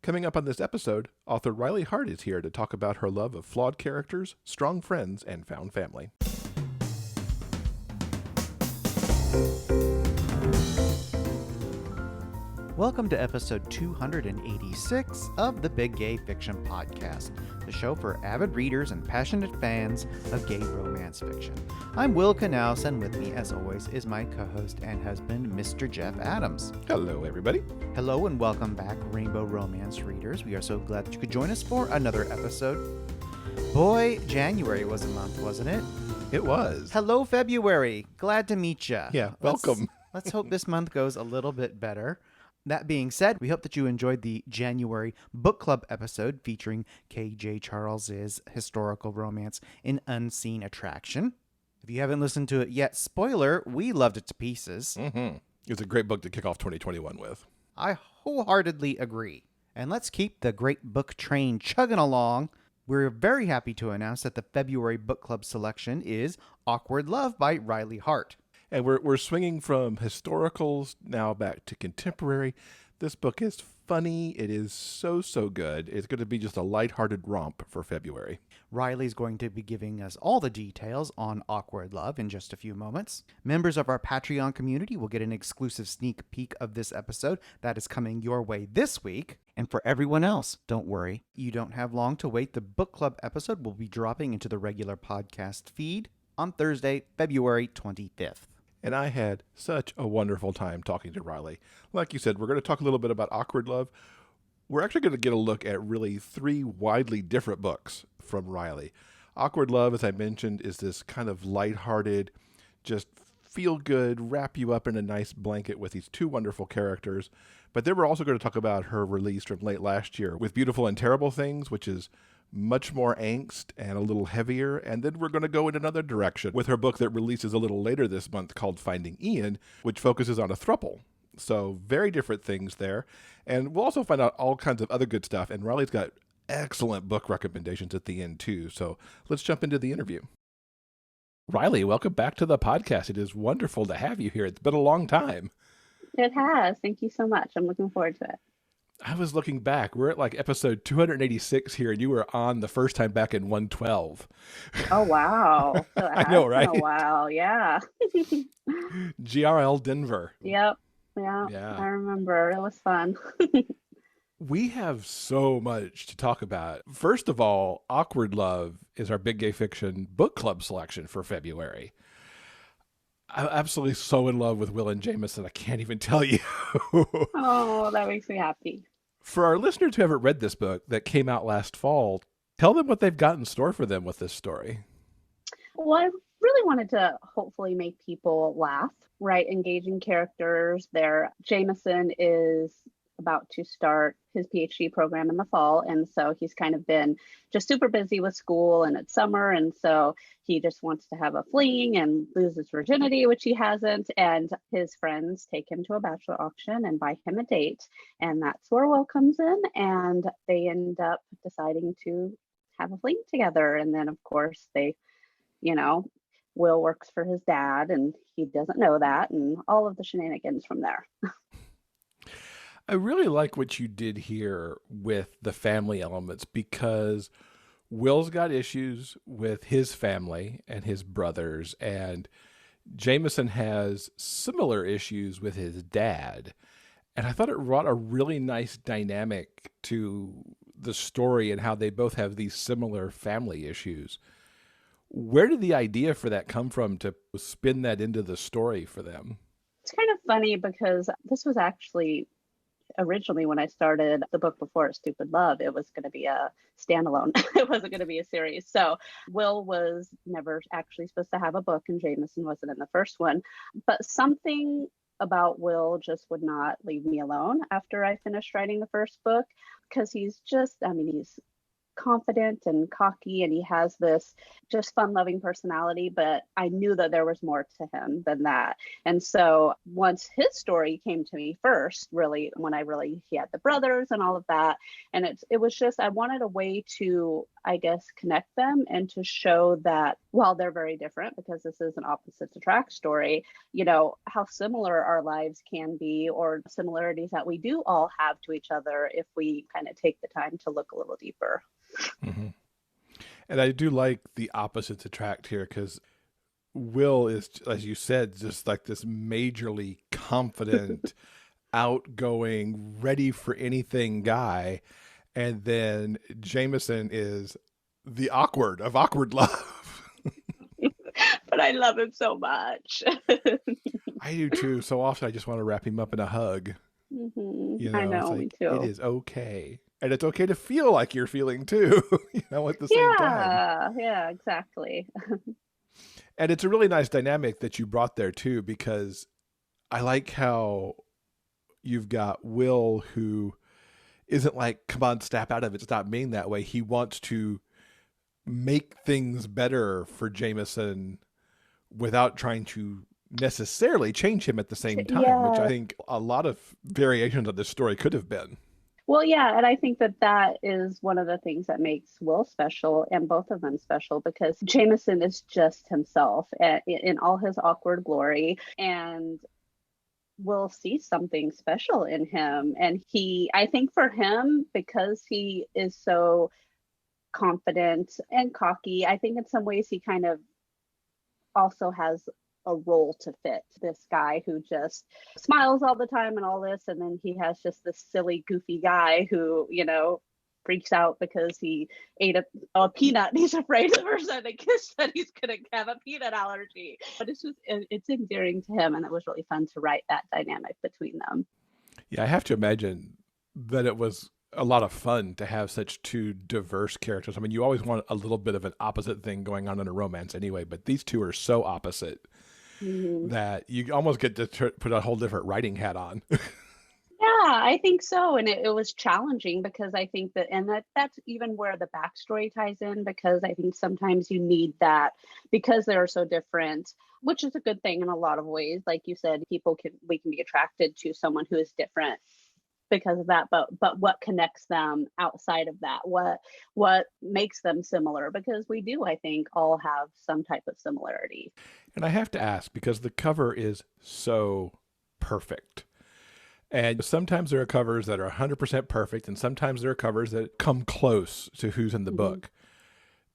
Coming up on this episode, author Riley Hart is here to talk about her love of flawed characters, strong friends, and found family. Welcome to episode 286 of the Big Gay Fiction Podcast, the show for avid readers and passionate fans of gay romance fiction. I'm Will Knaus, and with me, as always, is my co-host and husband, Mr. Jeff Adams. Hello, everybody. Hello, and welcome back, Rainbow Romance readers. We are so glad that you could join us for another episode. Boy, January was a month, wasn't it? It was. Hello, February. Glad to meet you. Yeah, welcome. Let's hope this month goes a little bit better. That being said, we hope that you enjoyed the January book club episode featuring K.J. Charles's historical romance, An Unseen Attraction. If you haven't listened to it yet, spoiler, we loved it to pieces. Mm-hmm. It's a great book to kick off 2021 with. I wholeheartedly agree. And let's keep the great book train chugging along. We're very happy to announce that the February book club selection is Awkward Love by Riley Hart. And we're swinging from historicals now back to contemporary. This book is funny. It is so good. It's going to be just a lighthearted romp for February. Riley's going to be giving us all the details on Awkward Love in just a few moments. Members of our Patreon community will get an exclusive sneak peek of this episode that is coming your way this week. And for everyone else, don't worry. You don't have long to wait. The book club episode will be dropping into the regular podcast feed on Thursday, February 25th. And I had such a wonderful time talking to Riley. Like you said, we're going to talk a little bit about Awkward Love. We're actually going to get a look at really three widely different books from Riley. Awkward Love, as I mentioned, is this kind of lighthearted, just feel good, wrap you up in a nice blanket with these two wonderful characters. But then we're also going to talk about her release from late last year with Beautiful and Terrible Things, which is much more angst and a little heavier. And then we're going to go in another direction with her book that releases a little later this month called Finding Ian, which focuses on a throuple. So very different things there. And we'll also find out all kinds of other good stuff. And Riley's got excellent book recommendations at the end too. So let's jump into the interview. Riley, welcome back to the podcast. It is wonderful to have you here. It's been a long time. It has. Thank you so much. I'm looking forward to it. I was looking back. We're at like episode 286 here, and you were on the first time back in 112. Oh, wow. So I know, right? Oh, wow. Yeah. GRL Denver. Yep. Yeah. I remember. It was fun. We have so much to talk about. First of all, Awkward Love is our Big Gay Fiction book club selection for February. I'm absolutely so in love with Will and Jameson. I can't even tell you. Oh, that makes me happy. For our listeners who haven't read this book that came out last fall, tell them what they've got in store for them with this story. Well, I really wanted to hopefully make people laugh, right? Engaging characters. Jameson is about to start his PhD program in the fall. And so he's kind of been just super busy with school and it's summer. And so he just wants to have a fling and lose his virginity, which he hasn't. And his friends take him to a bachelor auction and buy him a date. And that's where Will comes in. And they end up deciding to have a fling together. And then, of course, Will works for his dad and he doesn't know that. And all of the shenanigans from there. I really like what you did here with the family elements because Will's got issues with his family and his brothers, and Jameson has similar issues with his dad. And I thought it brought a really nice dynamic to the story and how they both have these similar family issues. Where did the idea for that come from to spin that into the story for them? It's kind of funny because this was actually originally when I started the book before Stupid Love, it was going to be a standalone. It wasn't going to be a series. So Will was never actually supposed to have a book and Jameson wasn't in the first one. But something about Will just would not leave me alone after I finished writing the first book because he's confident and cocky, and he has this just fun-loving personality, but I knew that there was more to him than that. And so once his story came to me first, really, when he had the brothers and all of that, and it was just, I wanted a way to, I guess, connect them and to show that while they're very different, because this is an opposites attract story, how similar our lives can be, or similarities that we do all have to each other if we kind of take the time to look a little deeper. Mm-hmm. And I do like the opposites attract here, because Will is, as you said, just like this majorly confident, outgoing, ready for anything guy. And then Jameson is the awkward of awkward love. But I love him so much. I do too. So often I just want to wrap him up in a hug. Mm-hmm. I know, me too. It is okay. And it's okay to feel like you're feeling too, at the same time. Yeah, exactly. And it's a really nice dynamic that you brought there too, because I like how you've got Will, who isn't like, come on, snap out of it, stop being that way. He wants to make things better for Jameson without trying to necessarily change him at the same time, which I think a lot of variations of this story could have been. Well, yeah, and I think that is one of the things that makes Will special, and both of them special, because Jameson is just himself in all his awkward glory, and Will see something special in him. And I think for him, because he is so confident and cocky, I think in some ways he kind of also has a role to fit this guy who just smiles all the time and all this, and then he has just this silly goofy guy who freaks out because he ate a peanut and he's afraid the person that kissed that he's gonna have a peanut allergy. But it's endearing to him, and it was really fun to write that dynamic between them. Yeah, I have to imagine that it was a lot of fun to have such two diverse characters. I mean, you always want a little bit of an opposite thing going on in a romance anyway, but these two are so opposite that you almost get to put a whole different writing hat on. Yeah, I think so. And it was challenging, because I think that's even where the backstory ties in, because I think sometimes you need that, because they're so different, which is a good thing in a lot of ways. Like you said, we can be attracted to someone who is different because of that, but what connects them outside of that, what makes them similar, because we do, I think, all have some type of similarity. And I have to ask, because the cover is so perfect, and sometimes there are covers that are 100% perfect, and sometimes there are covers that come close to who's in the book.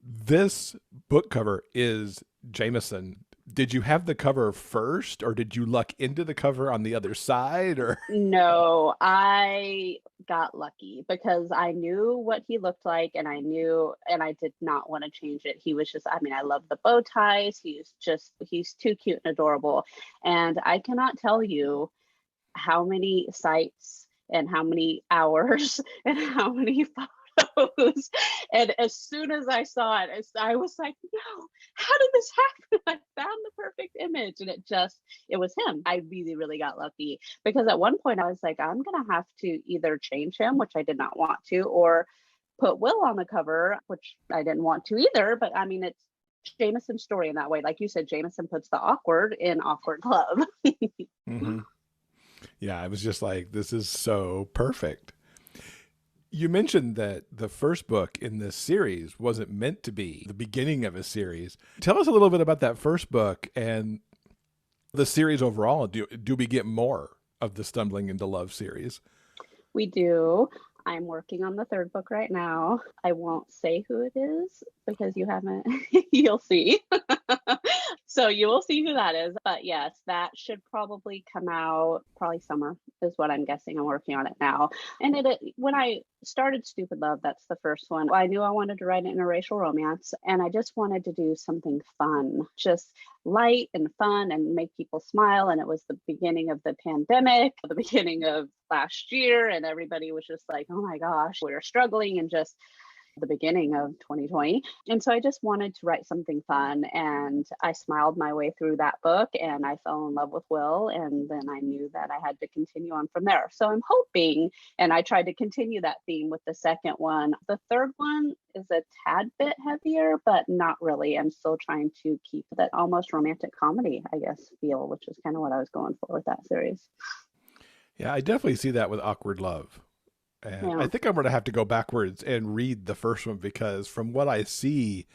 This book cover is Jameson. Did you have the cover first, or did you luck into the cover on the other side? Or No, I got lucky, because I knew what he looked like, and I did not want to change it. He was just, I love the bow ties. He's too cute and adorable. And I cannot tell you how many sites and how many hours and how many photos. And as soon as I saw it, I was like, no, how did this happen? I found the perfect image. And it was him. I really, really got lucky, because at one point I was like, I'm going to have to either change him, which I did not want to, or put Will on the cover, which I didn't want to either. But I mean, it's Jameson's story in that way. Like you said, Jameson puts the awkward in awkward love. Yeah, I was just like, this is so perfect. You mentioned that the first book in this series wasn't meant to be the beginning of a series. Tell us a little bit about that first book and the series overall. Do we get more of the Stumbling into Love series? We do. I'm working on the third book right now. I won't say who it is, because you'll see. So you will see who that is. But yes, that should probably come out summer is what I'm guessing. I'm working on it now. And when I started Stupid Love, that's the first one, I knew I wanted to write an interracial romance, and I just wanted to do something fun, just light and fun, and make people smile. And it was the beginning of the pandemic, the beginning of last year, and everybody was just like, oh my gosh, we're struggling, and just the beginning of 2020. And so I just wanted to write something fun, and I smiled my way through that book, and I fell in love with Will, and then I knew that I had to continue on from there. So I'm hoping, and I tried to continue that theme with the second one. The third one is a tad bit heavier, but not really. I'm still trying to keep that almost romantic comedy, I guess, feel, which is kind of what I was going for with that series. Yeah, I definitely see that with Awkward Love. And I Yeah. think I'm going to have to go backwards and read the first one, because from what I see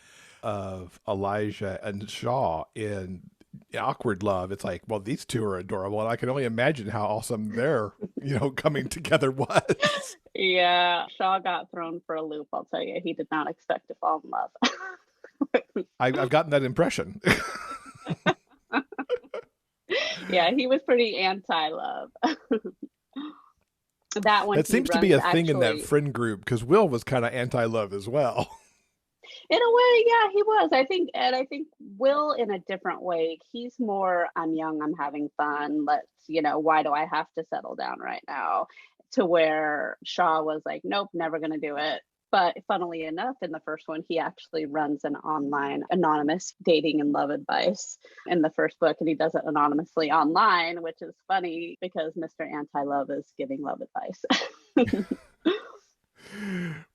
of Elijah and Shaw in Awkward Love, it's like, well, these two are adorable. And I can only imagine how awesome their, coming together was. Yeah, Shaw got thrown for a loop, I'll tell you. He did not expect to fall in love. I've gotten that impression. Yeah, he was pretty anti-love. That one That he seems to be runs a thing in that actually. friend group, because Will was kind of anti-love as well. In a way, yeah, he was. I think Will in a different way. He's more, I'm young, I'm having fun. Why do I have to settle down right now? To where Shaw was like, nope, never gonna do it. But funnily enough, in the first one, he actually runs an online anonymous dating and love advice in the first book, and he does it anonymously online, which is funny because Mr. Anti-Love is giving love advice.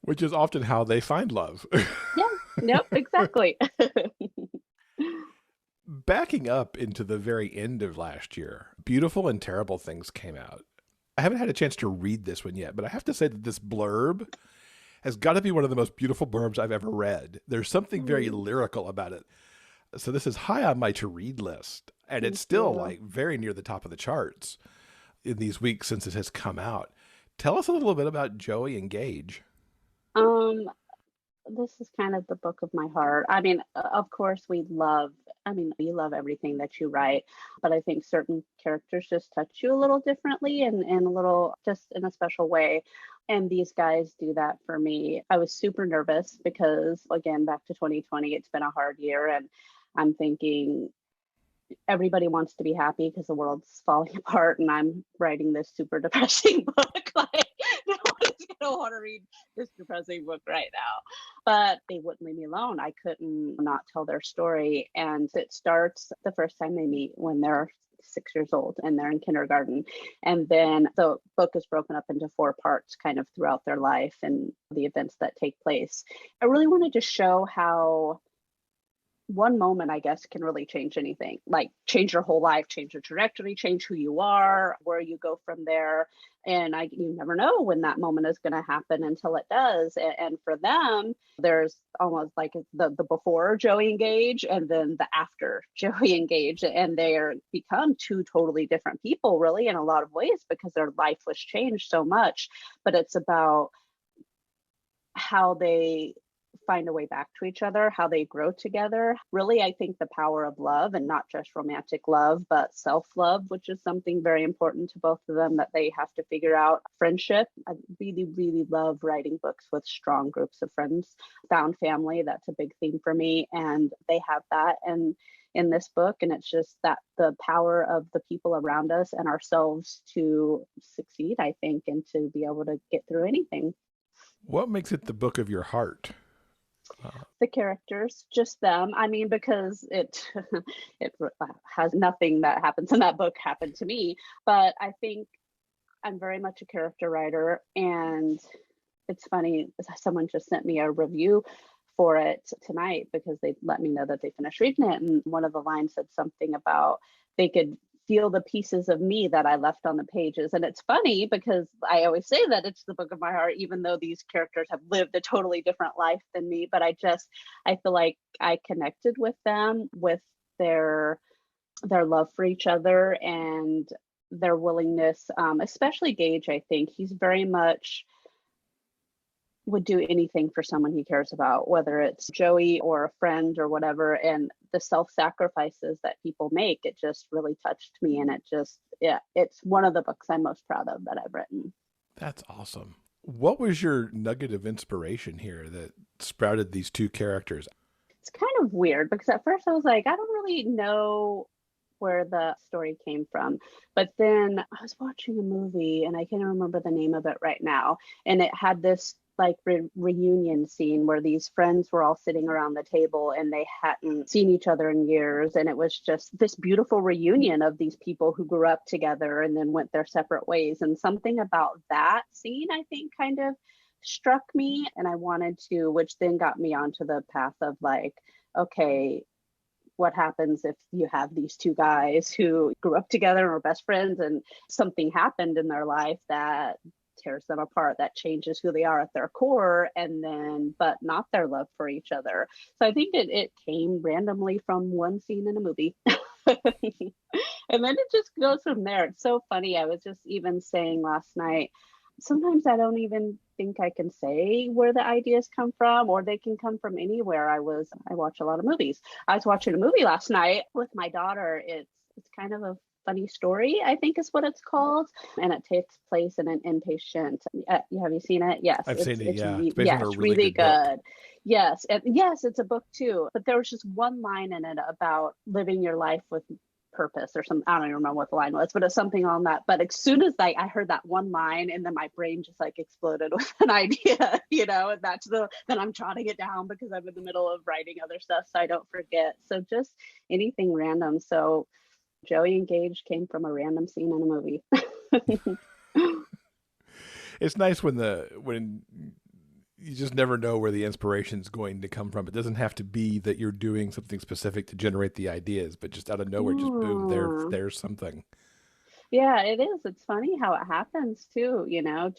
Which is often how they find love. Yeah, nope, exactly. Backing up into the very end of last year, Beautiful and Terrible Things came out. I haven't had a chance to read this one yet, but I have to say that this blurb has got to be one of the most beautiful blurbs I've ever read. There's something very lyrical about it. So this is high on my to read list, and it's still like very near the top of the charts in these weeks since it has come out. Tell us a little bit about Joey and Gage. Um, this is kind of the book of my heart. I mean, of course, we love everything that you write, but I think certain characters just touch you a little differently and a little just in a special way. And these guys do that for me. I was super nervous because, again, back to 2020, it's been a hard year. And I'm thinking, everybody wants to be happy because the world's falling apart, and I'm writing this super depressing book. Like, no one's gonna want to read this depressing book right now. But they wouldn't leave me alone. I couldn't not tell their story. And it starts the first time they meet when they're 6 years old and they're in kindergarten. And then the book is broken up into 4 parts kind of throughout their life and the events that take place. I really wanted to show how one moment, I guess, can really change anything, like change your whole life, change your trajectory, change who you are, where you go from there. And you never know when that moment is going to happen until it does. And for them, there's almost like the before Joey and Gage and then the after Joey and Gage. And they are become two totally different people, really, in a lot of ways, because their life was changed so much. But it's about how they find a way back to each other, how they grow together. Really, I think the power of love, and not just romantic love, but self-love, which is something very important to both of them that they have to figure out. Friendship. I really, really love writing books with strong groups of friends. Found family, that's a big theme for me. And they have that. And in this book, and it's just that the power of the people around us and ourselves to succeed, I think, and to be able to get through anything. What makes it the book of your heart? The characters, just them. I mean, because it it has nothing that happens in that book happened to me, but I think I'm very much a character writer. And it's funny, someone just sent me a review for it tonight because they let me know that they finished reading it, and one of the lines said something about they could feel the pieces of me that I left on the pages. And it's funny because I always say that it's the book of my heart, even though these characters have lived a totally different life than me. But I feel like I connected with them, with their love for each other and their willingness, especially Gage. I think he's very much would do anything for someone he cares about, whether it's Joey or a friend or whatever. And the self-sacrifices that people make, it just really touched me. And it's one of the books I'm most proud of that I've written. That's awesome. What was your nugget of inspiration here that sprouted these two characters? It's kind of weird because at first I was like, I don't really know where the story came from. But then I was watching a movie and I can't remember the name of it right now. And it had this like reunion scene where these friends were all sitting around the table and they hadn't seen each other in years, and it was just this beautiful reunion of these people who grew up together and then went their separate ways. And something about that scene, I think, kind of struck me, and I wanted to, which then got me onto the path of like, okay, what happens if you have these two guys who grew up together and were best friends, and something happened in their life that tears them apart, that changes who they are at their core, and then but not their love for each other. So I think it came randomly from one scene in a movie. And then it just goes from there. It's so funny. I was just even saying last night, sometimes I don't even think I can say where the ideas come from, or they can come from anywhere. I watch a lot of movies. I was watching a movie last night with my daughter. It's kind of a funny story, I think is what it's called, and it takes place in an inpatient. Have you seen it? Yes, I've seen it. Yeah, it's it's really good. Book. Yes, yes, it's a book too. But there was just one line in it about living your life with purpose or something. I don't even remember what the line was, but it's something on that. But as soon as I heard that one line, and then my brain just like exploded with an idea, and then I'm jotting it down because I'm in the middle of writing other stuff so I don't forget. So just anything random. So Joey and Gage came from a random scene in a movie. It's nice when you just never know where the inspiration is going to come from. It doesn't have to be that you're doing something specific to generate the ideas, but just out of nowhere, just boom, there's something. Yeah, it is. It's funny how it happens too,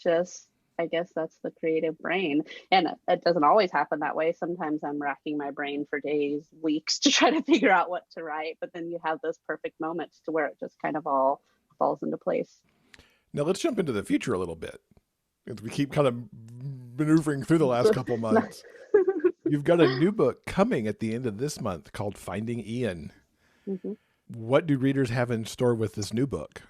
just I guess that's the creative brain. And it doesn't always happen that way. Sometimes I'm racking my brain for days, weeks to try to figure out what to write. But then you have those perfect moments to where it just kind of all falls into place. Now let's jump into the future a little bit. We keep kind of maneuvering through the last couple months. You've got a new book coming at the end of this month called Finding Ian. Mm-hmm. What do readers have in store with this new book?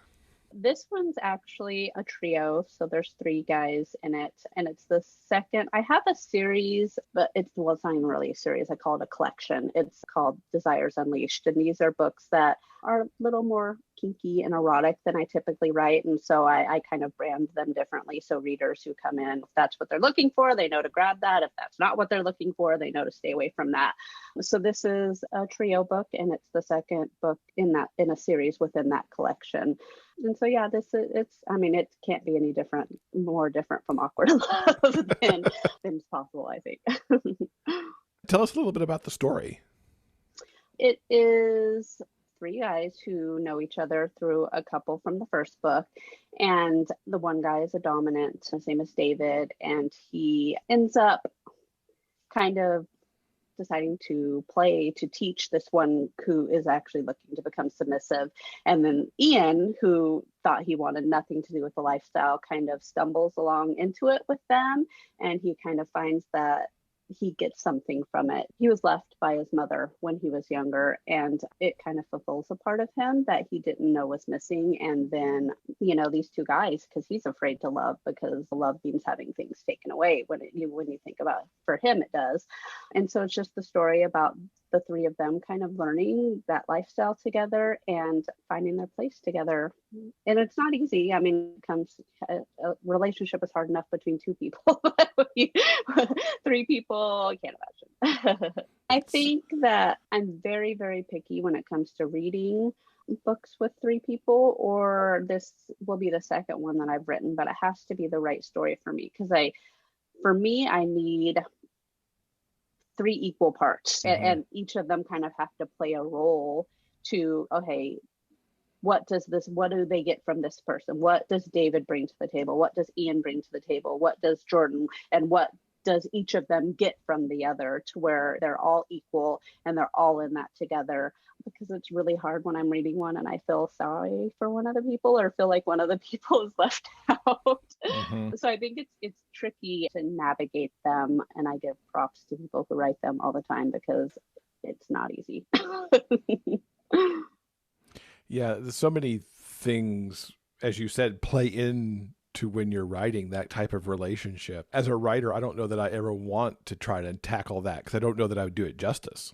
This one's actually a trio, so there's 3 guys in it, and it's the second. I have a series, but it's not even really a series. I call it a collection. It's called Desires Unleashed, and these are books that are a little more kinky and erotic than I typically write, and so I kind of brand them differently. So readers who come in, if that's what they're looking for, they know to grab that. If that's not what they're looking for, they know to stay away from that. So this is a trio book, and it's the second book in a series within that collection. And so, yeah, it can't be any more different from Awkward Love than it's possible, I think. Tell us a little bit about the story. It is 3 guys who know each other through a couple from the first book. And the one guy is a dominant. His name is David. And he ends up kind of deciding to teach this one who is actually looking to become submissive. And then Ian, who thought he wanted nothing to do with the lifestyle, kind of stumbles along into it with them. And he kind of finds that he gets something from it. He was left by his mother when he was younger, and it kind of fulfills a part of him that he didn't know was missing. And then, these 2 guys, because he's afraid to love, because love means having things taken away when you think about it. For him, it does. And so it's just the story about the 3 of them kind of learning that lifestyle together and finding their place together. And it's not easy. I mean, a relationship is hard enough between 2 people. 3 people, I can't imagine. I think that I'm very, very picky when it comes to reading books with 3 people, or this will be the second one that I've written, but it has to be the right story for me, because I need 3 equal parts, mm-hmm. and each of them kind of have to play a role to, okay, what do they get from this person? What does David bring to the table? What does Ian bring to the table? What does Jordan, and what does each of them get from the other, to where they're all equal and they're all in that together? Because it's really hard when I'm reading one and I feel sorry for one of the people, or feel like one of the people is left out. Mm-hmm. So I think it's tricky to navigate them, and I give props to people who write them all the time, because it's not easy. Yeah, there's so many things, as you said, play in to when you're writing that type of relationship. As a writer, I don't know that I ever want to try to tackle that, because I don't know that I would do it justice.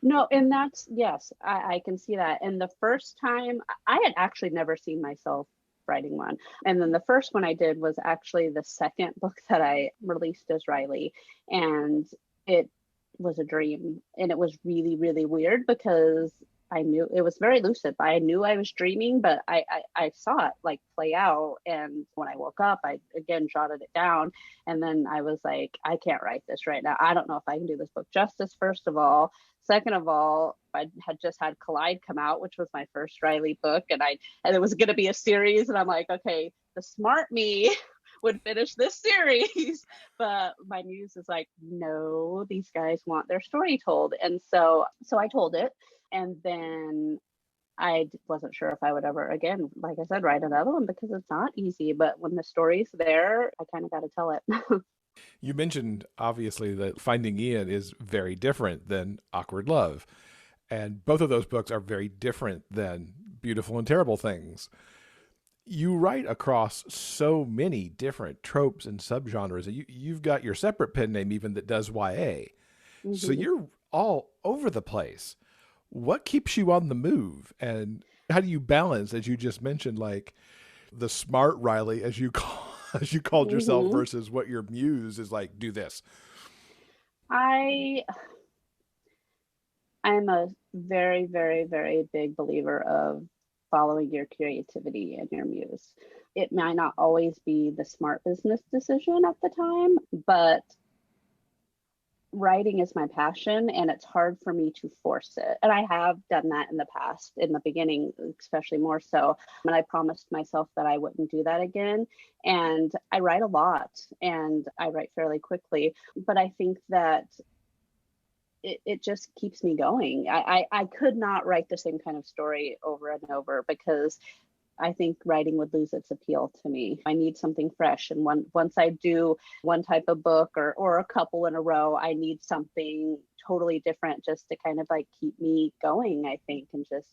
No, and yes, I can see that. And the first time, I had actually never seen myself writing one. And then the first one I did was actually the second book that I released as Riley. And it was a dream. And it was really, really weird because I knew it was very lucid, but I knew I was dreaming, but I saw it like play out. And when I woke up, I again jotted it down. And then I was like, I can't write this right now. I don't know if I can do this book justice, first of all. Second of all, I had just had Collide come out, which was my first Riley book. And it was going to be a series. And I'm like, okay, the smart me would finish this series. But my muse is like, no, these guys want their story told. And so I told it. And then I wasn't sure if I would ever, again, like I said, write another one because it's not easy. But when the story's there, I kind of got to tell it. You mentioned, obviously, that Finding Ian is very different than Awkward Love. And both of those books are very different than Beautiful and Terrible Things. You write across so many different tropes and subgenres. You've got your separate pen name even that does YA. Mm-hmm. So you're all over the place. What keeps you on the move? And how do you balance, as you just mentioned, like the smart Riley, as you called yourself, mm-hmm. versus what your muse is like, do this? I'm a very, very, very big believer of following your creativity and your muse. It might not always be the smart business decision at the time, but writing is my passion and it's hard for me to force it. And I have done that in the past, in the beginning, especially more so. And I promised myself that I wouldn't do that again. And I write a lot and I write fairly quickly, but I think that it just keeps me going. I could not write the same kind of story over and over because I think writing would lose its appeal to me. I need something fresh. And once I do one type of book or a couple in a row, I need something totally different just to kind of like keep me going, I think, and just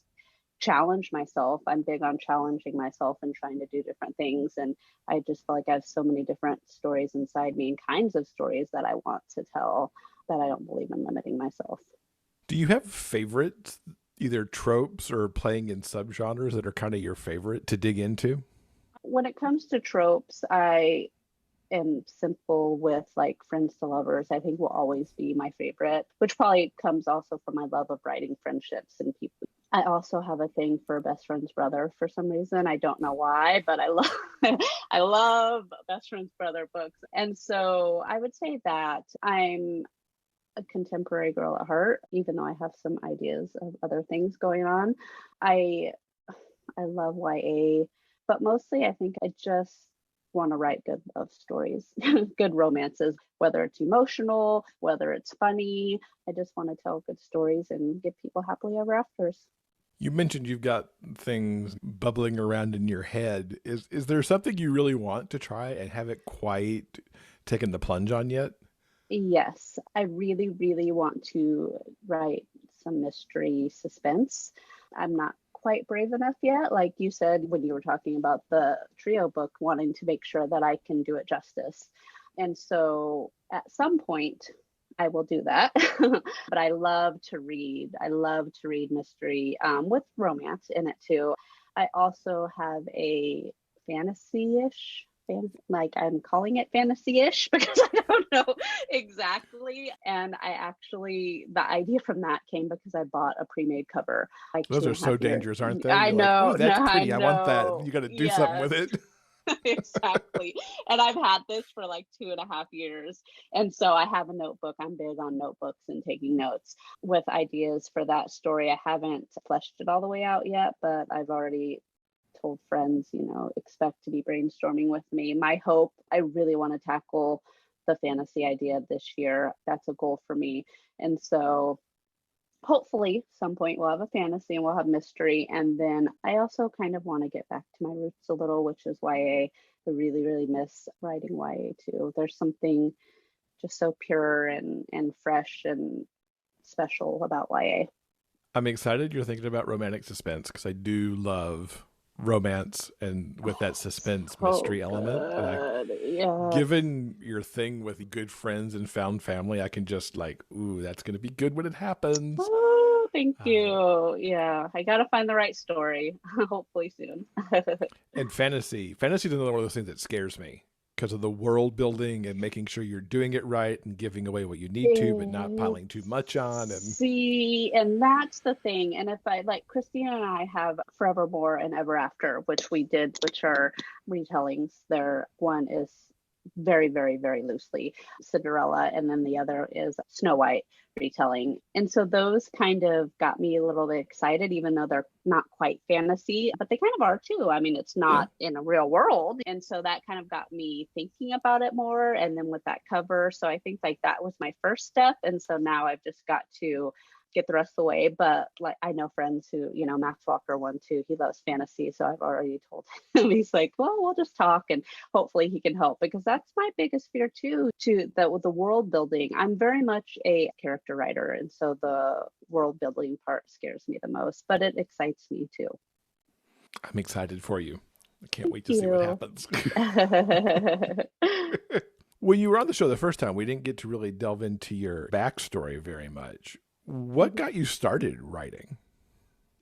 challenge myself. I'm big on challenging myself and trying to do different things. And I just feel like I have so many different stories inside me and kinds of stories that I want to tell that I don't believe in limiting myself. Do you have favorites, either tropes or playing in subgenres that are kind of your favorite to dig into? When it comes to tropes, I am simple with like friends to lovers. I think will always be my favorite, which probably comes also from my love of writing friendships and people. I also have a thing for best friend's brother for some reason. I don't know why, but I love best friend's brother books. And so I would say that I'm a contemporary girl at heart, even though I have some ideas of other things going on. I love YA, but mostly I think I just want to write good love stories, good romances, whether it's emotional, whether it's funny. I just want to tell good stories and give people happily ever afters. You mentioned you've got things bubbling around in your head. Is there something you really want to try and haven't quite taken the plunge on yet? Yes, I really, really want to write some mystery suspense. I'm not quite brave enough yet. Like you said, when you were talking about the trio book, wanting to make sure that I can do it justice. And so at some point, I will do that. But I love to read. I love to read mystery with romance in it too. I also have a fantasy-ish, like I'm calling it fantasy-ish because I don't know exactly. And the idea from that came because I bought a pre-made cover. Like those are so dangerous, aren't they? I know. Like, that's pretty. I want that. You got to do something with it. Exactly. And I've had this for like 2.5 years. And so I have a notebook. I'm big on notebooks and taking notes with ideas for that story. I haven't fleshed it all the way out yet, but I've already told friends, expect to be brainstorming with me. My hope, I really want to tackle the fantasy idea this year. That's a goal for me. And so hopefully some point we'll have a fantasy and we'll have mystery. And then I also kind of want to get back to my roots a little, which is YA. I really, really miss writing YA too. There's something just so pure and fresh and special about YA. I'm excited you're thinking about romantic suspense because I do love romance and with that suspense mystery element. Given your thing with good friends and found family, I can just like, ooh, that's going to be good when it happens. Thank you. Yeah, I got to find the right story. Hopefully soon. And fantasy is another one of those things that scares me because of the world building and making sure you're doing it right and giving away what you need to, but not piling too much on. And See, and that's the thing. And if I like Christina and I have Forevermore and Ever After, which we did, which are retellings. There, one is very, very, very loosely Cinderella, and then the other is Snow White retelling. And so those kind of got me a little bit excited, even though they're not quite fantasy, but they kind of are too. I mean, it's not in a real world. And so that kind of got me thinking about it more. And then with that cover, so I think like that was my first step. And so now I've just got to get the rest of the way. But like I know friends who, Max Walker one too, he loves fantasy. So I've already told him, he's like, well, we'll just talk and hopefully he can help, because that's my biggest fear too, with the world building. I'm very much a character writer. And so the world building part scares me the most, but it excites me too. I'm excited for you. I can't wait to see what happens. When you were on the show the first time, we didn't get to really delve into your backstory very much. What got you started writing?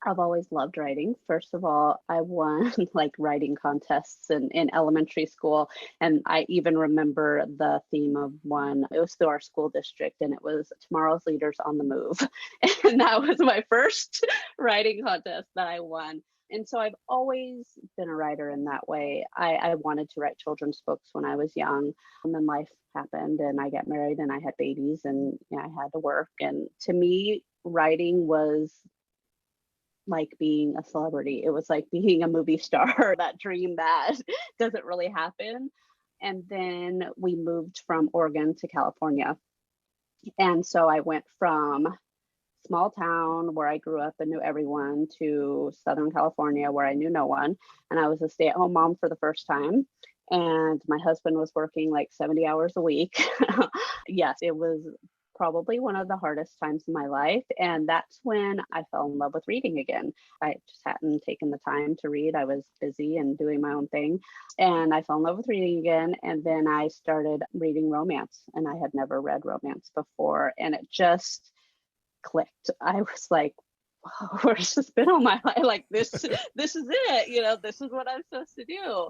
I've always loved writing. First of all, I won like writing contests in elementary school. And I even remember the theme of one. It was through our school district, and it was Tomorrow's Leaders on the Move. And that was my first writing contest that I won. And so I've always been a writer in that way. I wanted to write children's books when I was young. And then life happened and I got married and I had babies and I had to work. And to me, writing was like being a celebrity. It was like being a movie star, that dream that doesn't really happen. And then we moved from Oregon to California. And so I went from small town where I grew up and knew everyone to Southern California where I knew no one. And I was a stay-at-home mom for the first time. And my husband was working like 70 hours a week. Yes, it was probably one of the hardest times in my life. And that's when I fell in love with reading again. I just hadn't taken the time to read. I was busy and doing my own thing. And I fell in love with reading again. And then I started reading romance. And I had never read romance before. And it just clicked. I was like, wow, where's this been all my life? Like this is it, this is what I'm supposed to do.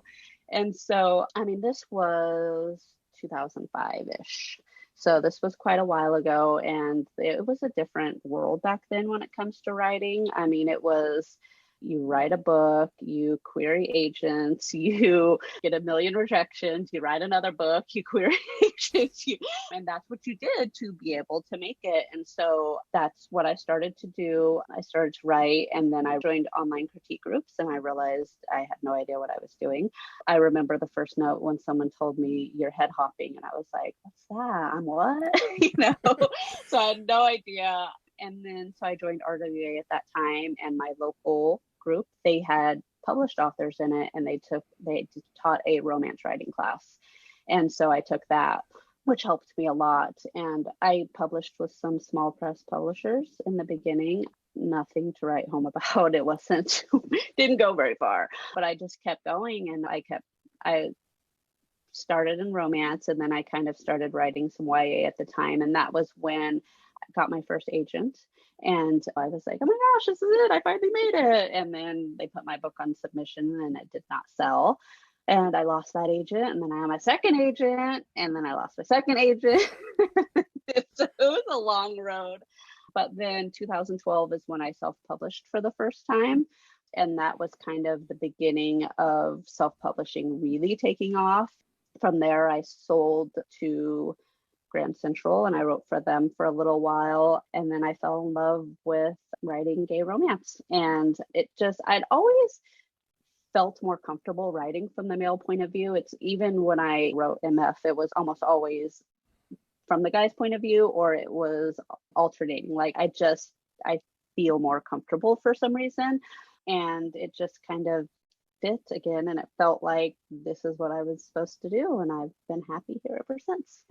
And so, I mean, this was 2005-ish. So this was quite a while ago, and it was a different world back then when it comes to writing. I mean, it was, you write a book, you query agents, you get a million rejections, you write another book, you query agents, and that's what you did to be able to make it. And so that's what I started to do. I started to write, and then I joined online critique groups, and I realized I had no idea what I was doing. I remember the first note when someone told me you're head hopping, and I was like, what's that? I'm what? So I had no idea. And then so I joined RWA at that time, and my local group, they had published authors in it, and they taught a romance writing class. And so I took that, which helped me a lot. And I published with some small press publishers in the beginning. Nothing to write home about. It didn't go very far, but I just kept going, and I started in romance, and then I kind of started writing some YA at the time. And that was when I got my first agent. And I was like, oh my gosh, this is it. I finally made it. And then they put my book on submission and it did not sell. And I lost that agent. And then I had my second agent. And then I lost my second agent. So it was a long road. But then 2012 is when I self-published for the first time. And that was kind of the beginning of self-publishing really taking off. From there, I sold to Grand Central and I wrote for them for a little while. And then I fell in love with writing gay romance. And I'd always felt more comfortable writing from the male point of view. It's even when I wrote MF, it was almost always from the guy's point of view, or it was alternating. Like I feel more comfortable for some reason. And it just kind of fit again. And it felt like this is what I was supposed to do. And I've been happy here ever since.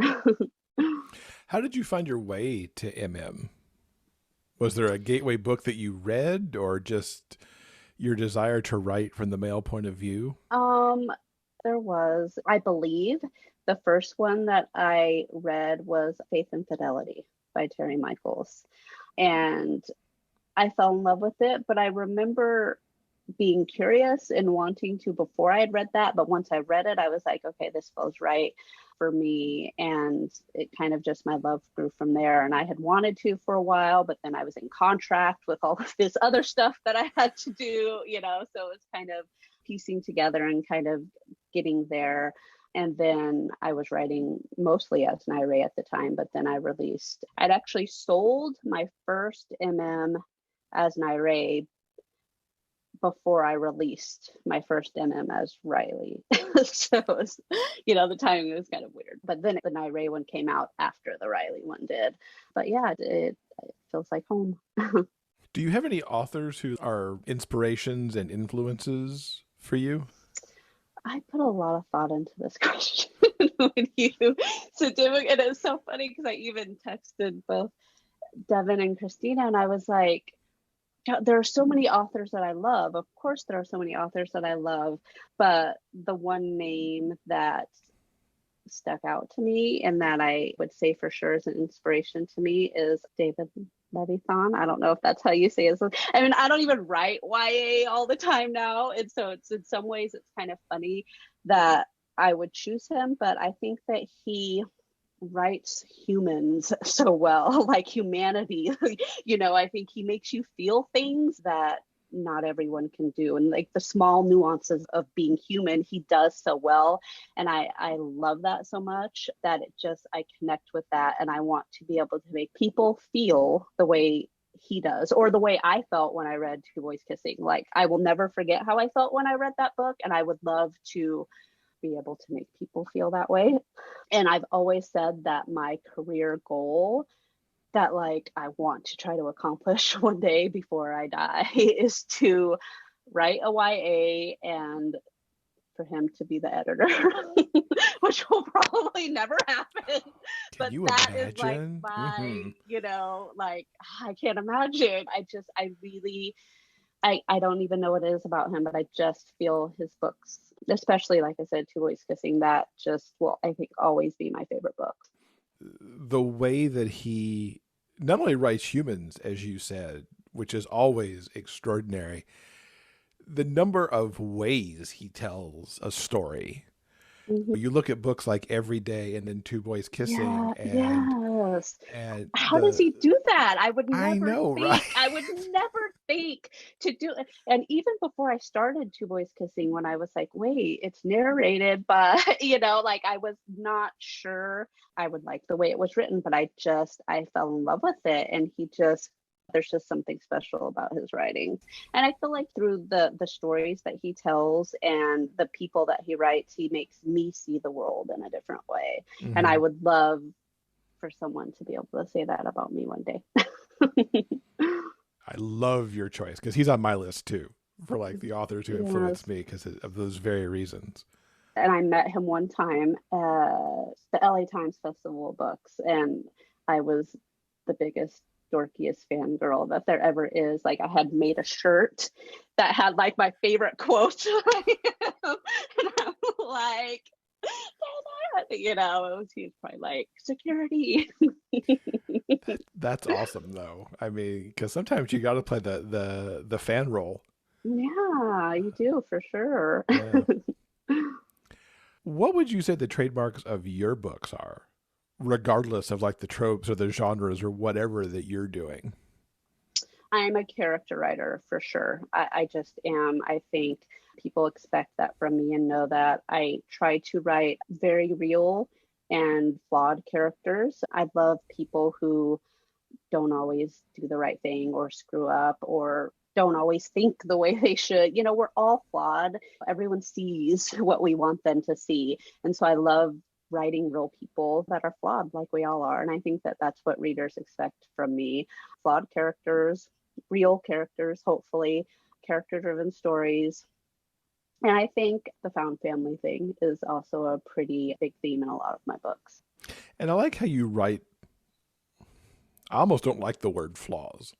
How did you find your way to MM? Was there a gateway book that you read, or just your desire to write from the male point of view? There was, I believe, the first one that I read was Faith and Fidelity by Terry Michaels. And I fell in love with it, but I remember being curious and wanting to before I had read that. But once I read it, I was like, okay, this feels right for me. And it kind of just, my love grew from there. And I had wanted to for a while, but then I was in contract with all of this other stuff that I had to do, so it's kind of piecing together and kind of getting there. And then I was writing mostly as Naire at the time, but then I'd actually sold my first as Naire before I released my first as Riley. So it was, the timing was kind of weird. But then the Naire one came out after the Riley one did. But yeah, it feels like home. Do you have any authors who are inspirations and influences for you? I put a lot of thought into this question when you sit down, and it's so funny because I even texted both Devin and Christina, and I was like, there are so many authors that I love. Of course, there are so many authors that I love, but the one name that stuck out to me and that I would say for sure is an inspiration to me is David Levithan. I don't know if that's how you say it. I mean, I don't even write YA all the time now. And so it's, in some ways, it's kind of funny that I would choose him, but I think that he writes humans so well, like humanity. I think he makes you feel things that not everyone can do, and like the small nuances of being human, he does so well. And I love that so much that I connect with that, and I want to be able to make people feel the way he does, or the way I felt when I read Two Boys Kissing. Like, I will never forget how I felt when I read that book, and I would love to be able to make people feel that way. And I've always said that my career goal that I want to try to accomplish one day before I die is to write a YA and for him to be the editor, which will probably never happen. But that is imagine? my, I can't imagine. I don't even know what it is about him, but I just feel his books, especially, like I said, Two Boys Kissing, that just will, I think, always be my favorite book. The way that he not only writes humans, as you said, which is always extraordinary, the number of ways he tells a story. Mm-hmm. You look at books like Every Day and then Two Boys Kissing. Yes. And how does he do that? I would never think to do it. And even before I started Two Boys Kissing, when I was like, wait, it's narrated, but I was not sure I would like the way it was written, but I fell in love with it. And there's just something special about his writing. And I feel like through the stories that he tells and the people that he writes, he makes me see the world in a different way. Mm-hmm. And I would love for someone to be able to say that about me one day. I love your choice, because he's on my list too, for the authors who influenced me because of those very reasons. And I met him one time at the LA Times Festival of Books, and I was the biggest dorkiest fangirl that there ever is. I had made a shirt that had my favorite quote and I'm like, he's probably security. That's awesome though. I mean, because sometimes you got to play the fan role. Yeah, you do, for sure. Yeah. What would you say the trademarks of your books are, regardless of the tropes or the genres or whatever that you're doing? I'm a character writer for sure. I just am. I think people expect that from me and know that I try to write very real and flawed characters. I love people who don't always do the right thing or screw up or don't always think the way they should. We're all flawed. Everyone sees what we want them to see. And so I love writing real people that are flawed like we all are. And I think that that's what readers expect from me. Flawed characters, real characters, hopefully, character-driven stories. And I think the found family thing is also a pretty big theme in a lot of my books. And I like how you write. I almost don't like the word flaws.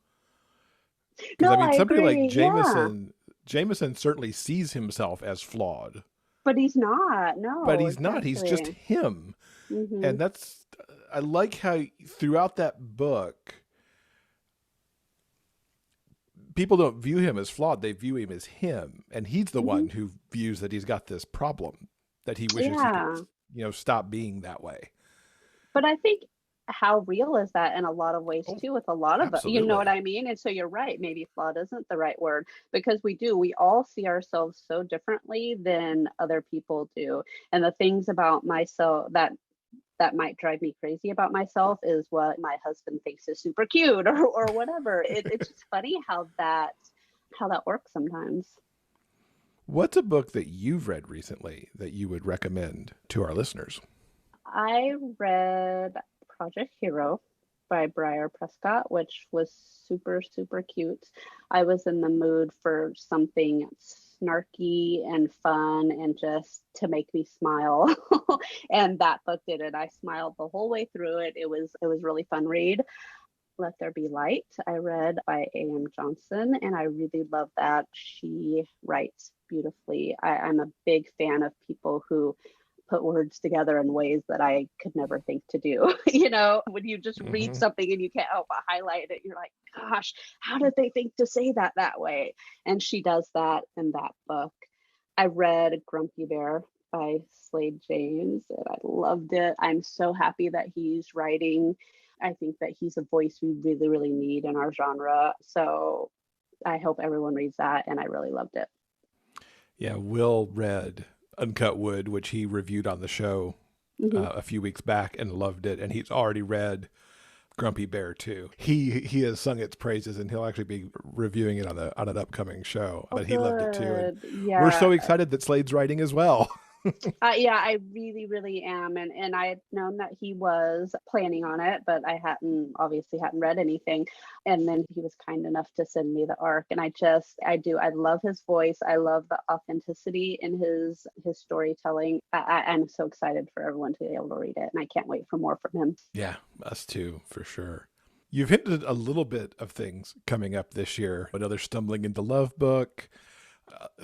No, I mean, somebody agree. like Jameson, Jameson certainly sees himself as flawed. But he's not. No. But he's not. He's just him. Mm-hmm. And I like how throughout that book, people don't view him as flawed. They view him as him. And he's the Mhm. one who views that he's got this problem that he wishes he Yeah. could, stop being that way. But I think how real is that in a lot of ways Oh, too, with a lot of, you know what absolutely. I mean? And so you're right, maybe flawed isn't the right word, because we all see ourselves so differently than other people do. And the things about myself that might drive me crazy about myself is what my husband thinks is super cute or whatever. It's just funny how that works sometimes. What's a book that you've read recently that you would recommend to our listeners? I read Project Hero by Briar Prescott, which was super, super cute. I was in the mood for something snarky and fun and just to make me smile. And that book did it. I smiled the whole way through it. It was really fun read. Let There Be Light, I read by A.M. Johnson, and I really love that. She writes beautifully. I'm a big fan of people who put words together in ways that I could never think to do. When you just read Mm-hmm. something and you can't help but highlight it, you're like, gosh, how did they think to say that way? And she does that in that book. I read Grumpy Bear by Slade James, and I loved it. I'm so happy that he's writing. I think that he's a voice we really, really need in our genre. So I hope everyone reads that, and I really loved it. Yeah, Will read Uncut Wood, which he reviewed on the show Mm-hmm. a few weeks back and loved it. And he's already read Grumpy Bear too. He has sung its praises, and he'll actually be reviewing it on an upcoming show. Oh, But he loved it too, and good. we're Yeah. so excited that Slade's writing as well. Yeah, I really, really am. And I had known that he was planning on it, but I obviously hadn't read anything. And then he was kind enough to send me the arc. And I love his voice. I love the authenticity in his storytelling. I'm so excited for everyone to be able to read it. And I can't wait for more from him. Yeah, us too, for sure. You've hinted a little bit of things coming up this year. Another Stumbling into Love book,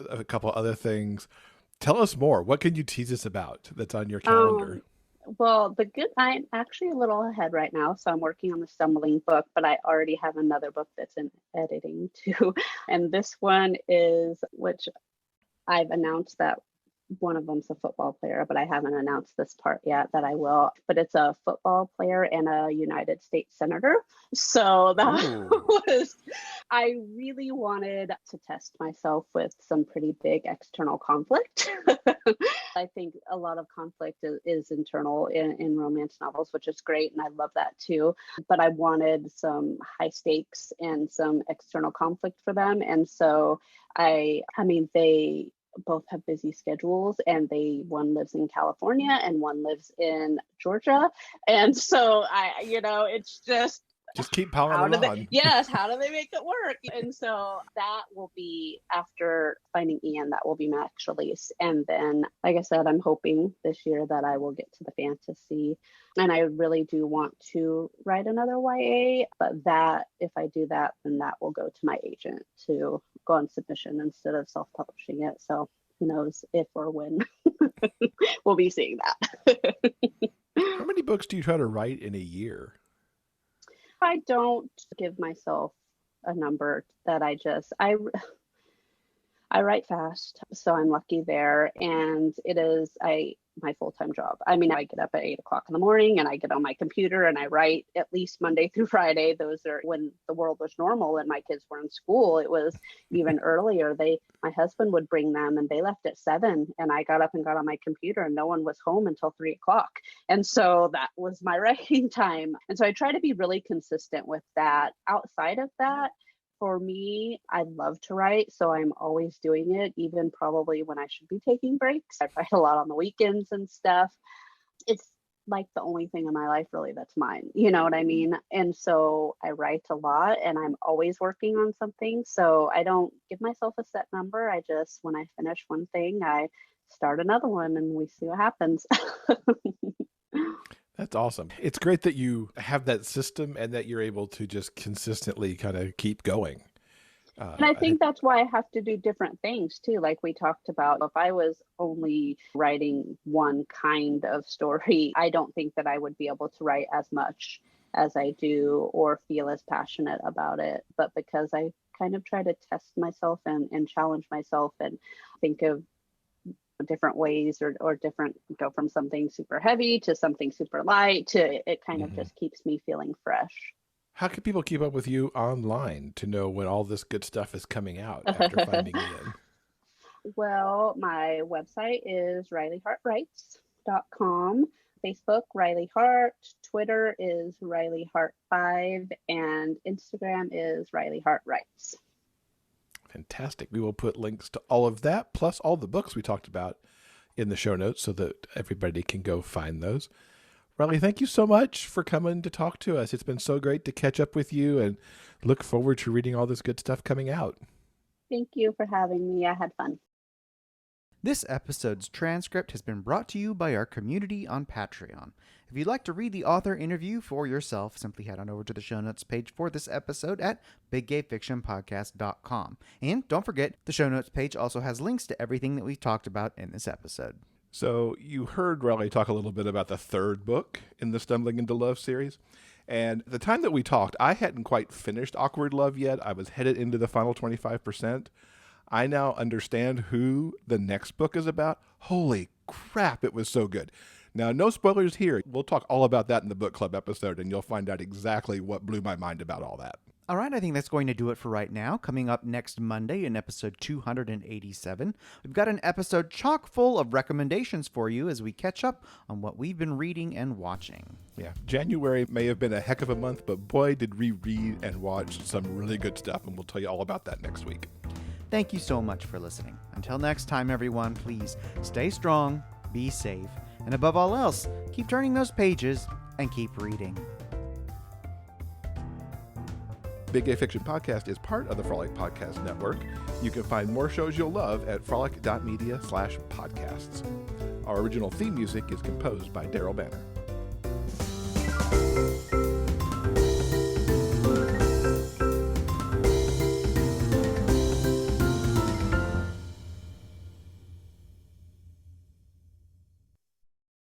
a couple other things. Tell us more. What can you tease us about that's on your calendar? Um, well, I'm actually a little ahead right now, so I'm working on the Stumbling book, but I already have another book that's in editing too. And this one which I've announced that one of them's a football player, but I haven't announced this part yet that I will. But it's a football player and a United States Senator. So that Ooh. was, I really wanted to test myself with some pretty big external conflict. I think a lot of conflict is internal in romance novels, which is great. And I love that too. But I wanted some high stakes and some external conflict for them. And so they both have busy schedules, and one lives in California and one lives in Georgia. And so it's just Keep piling it on. how do they make it work? And so that will be after Finding Ian, that will be my next release. And then, like I said, I'm hoping this year that I will get to the fantasy. And I really do want to write another YA, but that if I do that, then that will go to my agent to go on submission instead of self-publishing it. So who knows if or when we'll be seeing that. How many books do you try to write in a year? I don't give myself a number that I write fast, so I'm lucky there. And it is my full-time job. I mean, I get up at 8 o'clock in the morning and I get on my computer and I write at least Monday through Friday. Those are when the world was normal and my kids were in school. It was even earlier. My husband would bring them and they left at 7, and I got up and got on my computer and no one was home until 3 o'clock. And so that was my writing time. And so I try to be really consistent with that. Outside of that, for me, I love to write, so I'm always doing it, even probably when I should be taking breaks. I write a lot on the weekends and stuff. It's like the only thing in my life really that's mine, you know what I mean? And so I write a lot and I'm always working on something. So I don't give myself a set number. When I finish one thing, I start another one and we see what happens. That's awesome. It's great that you have that system and that you're able to just consistently kind of keep going. And I think that's why I have to do different things too. Like we talked about, if I was only writing one kind of story, I don't think that I would be able to write as much as I do or feel as passionate about it. But because I kind of try to test myself and challenge myself and think of different ways or different, go from something super heavy to something super light to it kind of just keeps me feeling fresh. How can people keep up with you online to know when all this good stuff is coming out after finding you in? Well, my website is rileyhartwrites.com. Facebook, Riley Hart. Twitter is Riley Hart 5, and Instagram is Riley Hart Writes. Fantastic. We will put links to all of that, plus all the books we talked about in the show notes so that everybody can go find those. Riley, thank you so much for coming to talk to us. It's been so great to catch up with you and look forward to reading all this good stuff coming out. Thank you for having me. I had fun. This episode's transcript has been brought to you by our community on Patreon. If you'd like to read the author interview for yourself, simply head on over to the show notes page for this episode at biggayfictionpodcast.com. And don't forget, the show notes page also has links to everything that we've talked about in this episode. So you heard Riley talk a little bit about the third book in the Stumbling into Love series. And the time that we talked, I hadn't quite finished Awkward Love yet. I was headed into the final 25%. I now understand who the next book is about. Holy crap, it was so good. Now, no spoilers here. We'll talk all about that in the book club episode, and you'll find out exactly what blew my mind about all that. All right, I think that's going to do it for right now. Coming up next Monday in episode 287, we've got an episode chock full of recommendations for you as we catch up on what we've been reading and watching. Yeah, January may have been a heck of a month, but boy, did we read and watch some really good stuff, and we'll tell you all about that next week. Thank you so much for listening. Until next time, everyone, please stay strong, be safe, and above all else, keep turning those pages and keep reading. Big Gay Fiction Podcast is part of the Frolic Podcast Network. You can find more shows you'll love at frolic.media/podcasts. Our original theme music is composed by Daryl Banner.